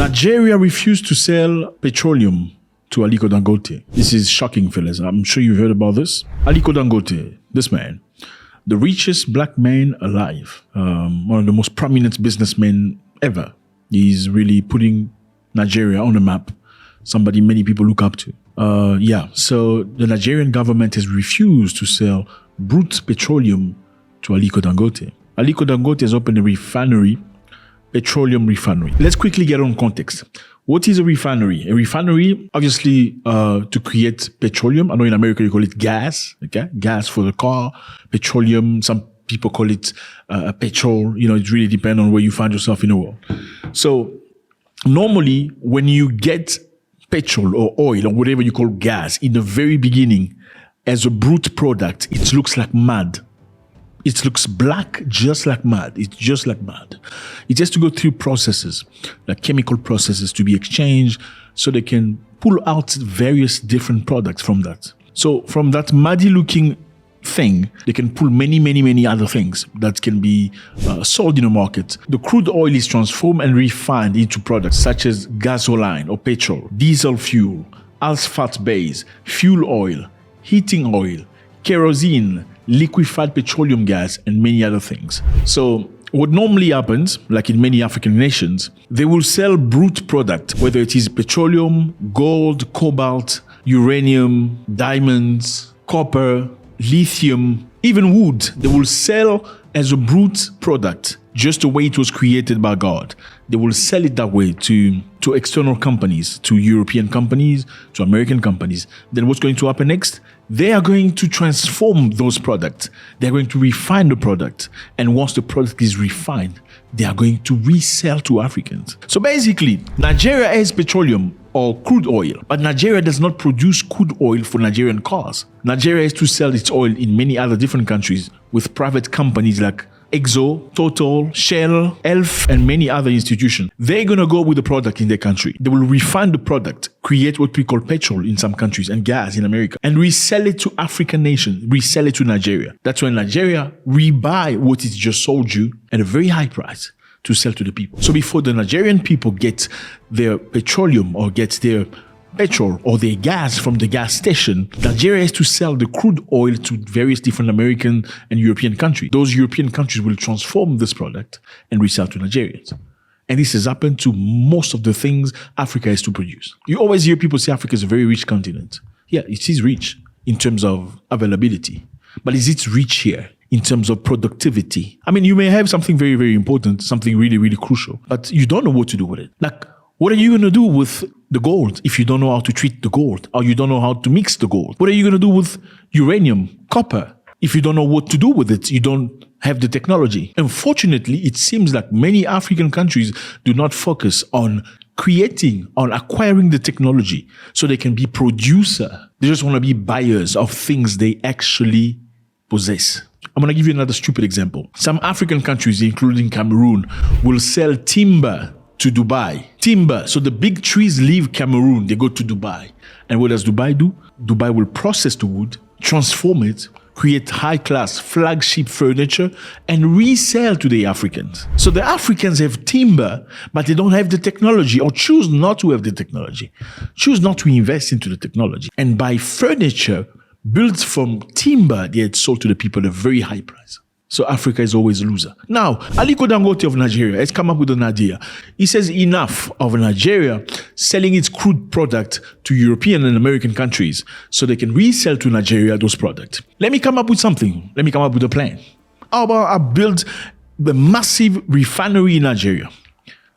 Nigeria refused to sell petroleum to Aliko Dangote. This is shocking, fellas. I'm sure you've heard about this. Aliko Dangote, this man, the richest black man alive, one of the most prominent businessmen ever. He's really putting Nigeria on the map, somebody many people look up to. So the Nigerian government has refused to sell brute petroleum to Aliko Dangote. Aliko Dangote has opened a refinery, petroleum refinery. Let's quickly get on context. What is a refinery? A refinery, obviously, to create petroleum. I know in America you call it gas, okay? Gas for the car, petroleum. Some people call it petrol. You know, it really depends on where you find yourself in the world. So normally, when you get petrol or oil or whatever you call gas in the very beginning as a brute product, it looks like mud. It looks black, just like mud. It's just like mud. It has to go through processes, like chemical processes, to be exchanged so they can pull out various different products from that. So from that muddy looking thing, they can pull many other things that can be sold in the market. The crude oil is transformed and refined into products such as gasoline or petrol, diesel fuel, asphalt base, fuel oil, heating oil, kerosene, liquefied petroleum gas, and many other things. So what normally happens, like in many African nations, they will sell brute product, whether it is petroleum, gold, cobalt, uranium, diamonds, copper, lithium, even wood. They will sell as a brute product, just the way it was created by God. They will sell it that way to external companies, to European companies, to American companies. Then what's going to happen next? They are going to transform those products. They're going to refine the product. And once the product is refined, they are going to resell to Africans. So basically, Nigeria has petroleum or crude oil, but Nigeria does not produce crude oil for Nigerian cars. Nigeria has to sell its oil in many other different countries with private companies like Exo, Total, Shell, Elf, and many other institutions. They're going to go with the product in their country. They will refine the product, create what we call petrol in some countries and gas in America, and resell it to African nations, resell it to Nigeria. That's when Nigeria rebuy what it just sold you at a very high price to sell to the people. So before the Nigerian people get their petroleum or get their petrol or their gas from the gas station, Nigeria has to sell the crude oil to various different American and European countries. Those European countries will transform this product and resell to Nigerians. And this has happened to most of the things Africa has to produce. You always hear people say Africa is a very rich continent. Yeah, it is rich in terms of availability. But is it rich here in terms of productivity? I mean, you may have something very important, something really crucial, but you don't know what to do with it. Like, what are you going to do with the gold if you don't know how to treat the gold, or you don't know how to mix the gold? What are you going to do with uranium, copper, if you don't know what to do with it? You don't have the technology. Unfortunately, it seems like many African countries do not focus on creating, on acquiring the technology so they can be producer. They just want to be buyers of things they actually possess. I'm going to give you another stupid example. Some African countries, including Cameroon, will sell timber to Dubai. Timber. So the big trees leave Cameroon, they go to Dubai. And what does Dubai do? Dubai will process the wood, transform it, create high-class flagship furniture, and resell to the Africans. So the Africans have timber, but they don't have the technology, or choose not to have the technology, choose not to invest into the technology, and buy furniture built from timber they had sold to the people at a very high price. So Africa is always a loser. Now, Aliko Dangote of Nigeria has come up with an idea. He says enough of Nigeria selling its crude product to European and American countries so they can resell to Nigeria those products. Let me come up with something. Let me come up with a plan. How about I build the massive refinery in Nigeria?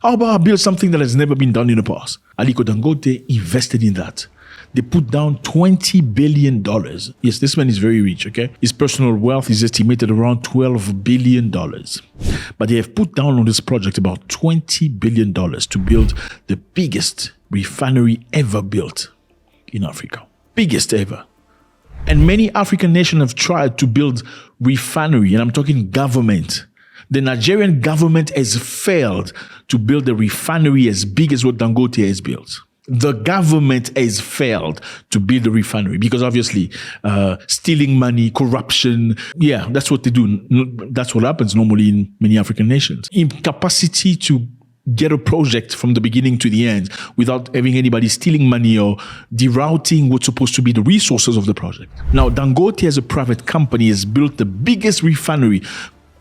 How about I build something that has never been done in the past? Aliko Dangote invested in that. They put down $20 billion. Yes, this man is very rich, okay? His personal wealth is estimated around $12 billion. But they have put down on this project about $20 billion to build the biggest refinery ever built in Africa. Biggest ever. And many African nations have tried to build refinery, and I'm talking government. The Nigerian government has failed to build a refinery as big as what Dangote has built. The government has failed to build a refinery because obviously stealing money, corruption, yeah, that's what they do. That's what happens normally in many African nations. Incapacity to get a project from the beginning to the end without having anybody stealing money or derouting what's supposed to be the resources of the project. Now, Dangote as a private company has built the biggest refinery.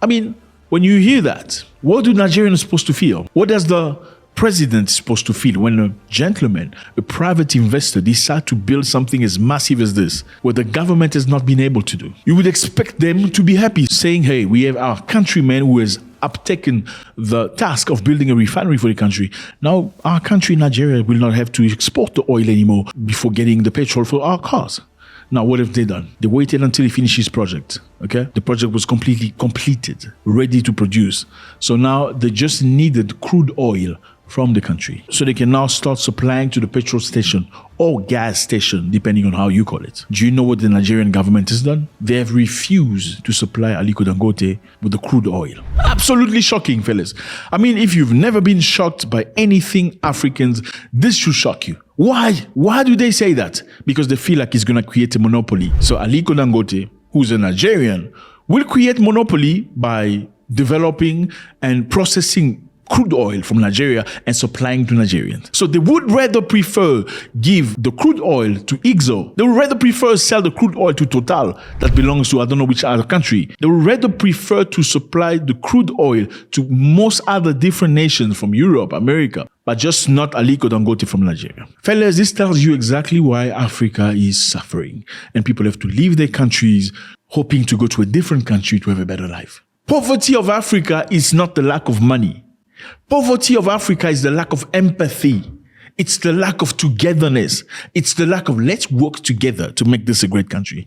I mean, when you hear that, what do Nigerians supposed to feel? What does the president supposed to feel when a gentleman, a private investor, decides to build something as massive as this, what the government has not been able to do? You would expect them to be happy, saying, hey, we have our countryman who has uptaken the task of building a refinery for the country. Now, our country, Nigeria, will not have to export the oil anymore before getting the petrol for our cars. Now, what have they done? They waited until he finished his project, okay? The project was completely completed, ready to produce. So now they just needed crude oil from the country. So they can now start supplying to the petrol station or gas station, depending on how you call it. Do you know what the Nigerian government has done? They have refused to supply Aliko Dangote with the crude oil. Absolutely shocking, fellas. I mean, if you've never been shocked by anything Africans, this should shock you. Why? Why do they say that? Because they feel like it's going to create a monopoly. So Aliko Dangote, who's a Nigerian, will create monopoly by developing and processing crude oil from Nigeria and supplying to Nigerians. So they would rather prefer give the crude oil to IGZO. They would rather prefer sell the crude oil to Total that belongs to I don't know which other country. They would rather prefer to supply the crude oil to most other different nations from Europe, America, but just not Aliko Dangote from Nigeria. Fellas, this tells you exactly why Africa is suffering and people have to leave their countries hoping to go to a different country to have a better life. Poverty of Africa is not the lack of money. Poverty of Africa is the lack of empathy. It's the lack of togetherness. It's the lack of let's work together to make this a great country.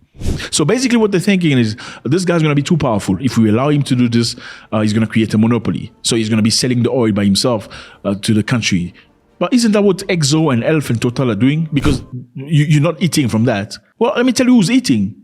So basically what they're thinking is this guy's going to be too powerful. If we allow him to do this, he's going to create a monopoly. So he's going to be selling the oil by himself to the country. But isn't that what Exo and Elf and Total are doing? Because you're not eating from that. Well, let me tell you who's eating.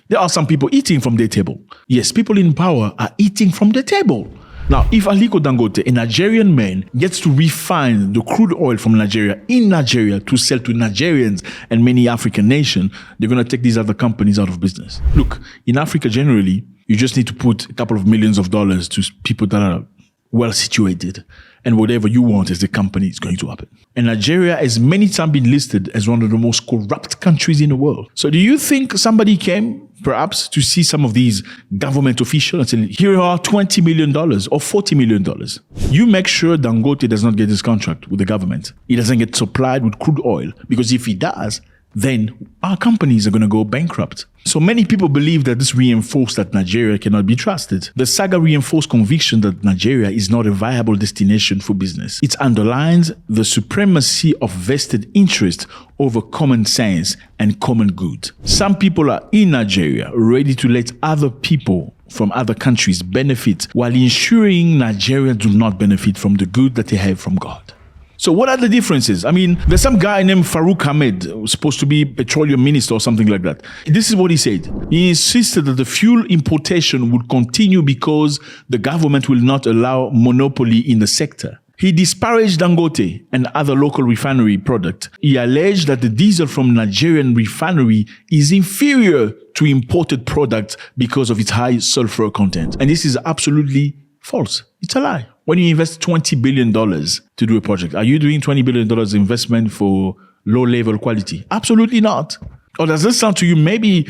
There are some people eating from their table. Yes, people in power are eating from their table. Now, if Aliko Dangote, a Nigerian man, gets to refine the crude oil from Nigeria in Nigeria to sell to Nigerians and many African nations, they're going to take these other companies out of business. Look, in Africa generally, you just need to put a couple of millions of dollars to people that are well situated, and whatever you want as the company is going to happen. And Nigeria has many times been listed as one of the most corrupt countries in the world. So do you think somebody came perhaps to see some of these government officials and say, here are $20 million or $40 million. You make sure Dangote does not get this contract with the government. He doesn't get supplied with crude oil, because if he does, then our companies are going to go bankrupt. So many people believe that this reinforced that Nigeria cannot be trusted. The saga reinforced conviction that Nigeria is not a viable destination for business. It underlines the supremacy of vested interest over common sense and common good. Some people are in Nigeria ready to let other people from other countries benefit while ensuring Nigerians do not benefit from the good that they have from God. So what are the differences? I mean, there's some guy named Farouk Ahmed, who's supposed to be petroleum minister or something like that. This is what he said. He insisted that the fuel importation would continue because the government will not allow monopoly in the sector. He disparaged Dangote and other local refinery product. He alleged that the diesel from Nigerian refinery is inferior to imported products because of its high sulfur content. And this is absolutely false. It's a lie. When you invest $20 billion to do a project, are you doing $20 billion investment for low-level quality? Absolutely not. Or does this sound to you maybe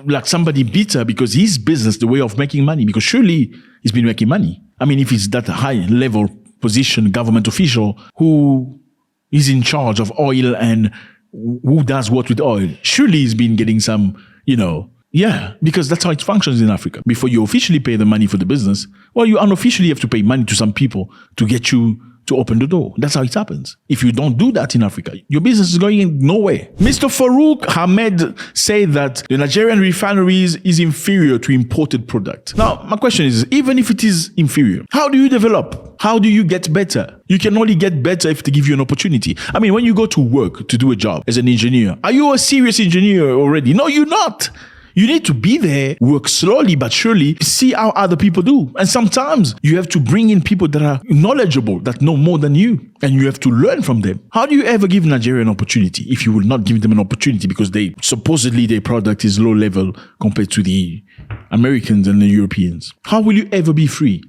like somebody bitter because his business, the way of making money? Because surely he's been making money. I mean, if it's that high-level position, government official who is in charge of oil and who does what with oil, surely he's been getting some, yeah, because that's how it functions in Africa. Before you officially pay the money for the business, well, you unofficially have to pay money to some people to get you to open the door. That's how it happens. If you don't do that in Africa, your business is going nowhere. Mr. Farouk Ahmed said that the Nigerian refineries is inferior to imported product. Now, my question is, even if it is inferior, how do you develop? How do you get better? You can only get better if they give you an opportunity. I mean, when you go to work to do a job as an engineer, are you a serious engineer already? No, you're not. You need to be there, work slowly but surely, see how other people do. And sometimes you have to bring in people that are knowledgeable, that know more than you, and you have to learn from them. How do you ever give Nigeria an opportunity if you will not give them an opportunity because supposedly their product is low level compared to the Americans and the Europeans? How will you ever be free?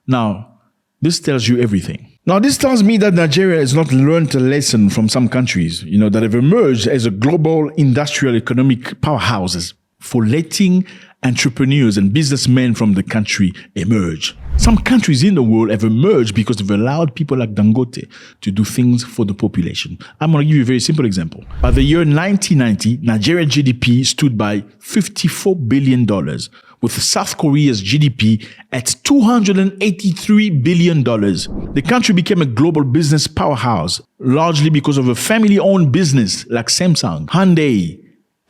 Now, This tells you everything. Now, this tells me that Nigeria has not learned a lesson from some countries, that have emerged as a global industrial economic powerhouses for letting entrepreneurs and businessmen from the country emerge. Some countries in the world have emerged because they've allowed people like Dangote to do things for the population. I'm going to give you a very simple example. By the year 1990, Nigeria's GDP stood by $54 billion, with South Korea's GDP at $283 billion. The country became a global business powerhouse, largely because of a family-owned business like Samsung, Hyundai,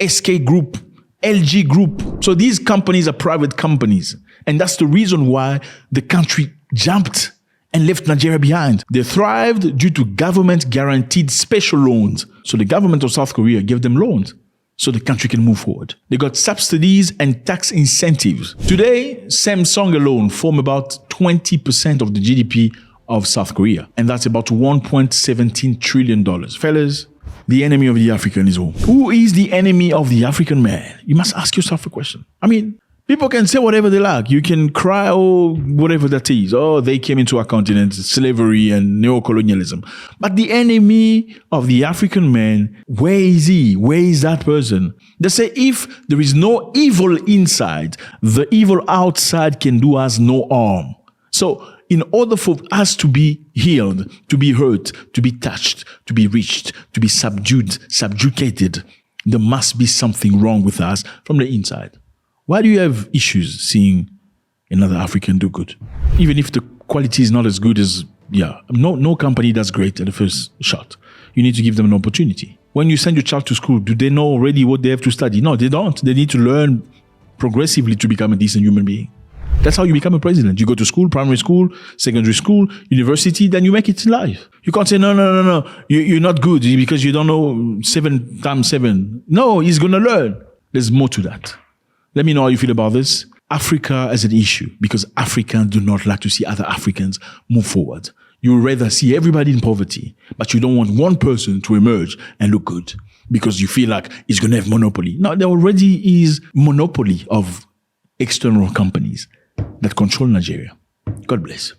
SK Group, LG Group. So these companies are private companies. And that's the reason why the country jumped and left Nigeria behind. They thrived due to government-guaranteed special loans. So the government of South Korea gave them loans so the country can move forward. They got subsidies and tax incentives. Today, Samsung alone form about 20% of the GDP of South Korea. And that's about $1.17 trillion. Fellas, the enemy of the African is who? Who is the enemy of the African man? You must ask yourself a question. I mean, people can say whatever they like. You can cry, whatever that is. They came into our continent, slavery and neocolonialism. But the enemy of the African man, where is he? Where is that person? They say if there is no evil inside, the evil outside can do us no harm. So in order for us to be healed, to be hurt, to be touched, to be reached, to be subjugated, there must be something wrong with us from the inside. Why do you have issues seeing another African do good? Even if the quality is not as good as, no company does great at the first shot. You need to give them an opportunity. When you send your child to school, do they know already what they have to study? No, they don't. They need to learn progressively to become a decent human being. That's how you become a president. You go to school, primary school, secondary school, university, then you make it in life. You can't say, no, you're not good because you don't know 7 times 7. No, he's going to learn. There's more to that. Let me know how you feel about this. Africa as an issue, because Africans do not like to see other Africans move forward. You would rather see everybody in poverty, but you don't want one person to emerge and look good because you feel like he's going to have monopoly. No, there already is monopoly of external companies that control Nigeria. God bless.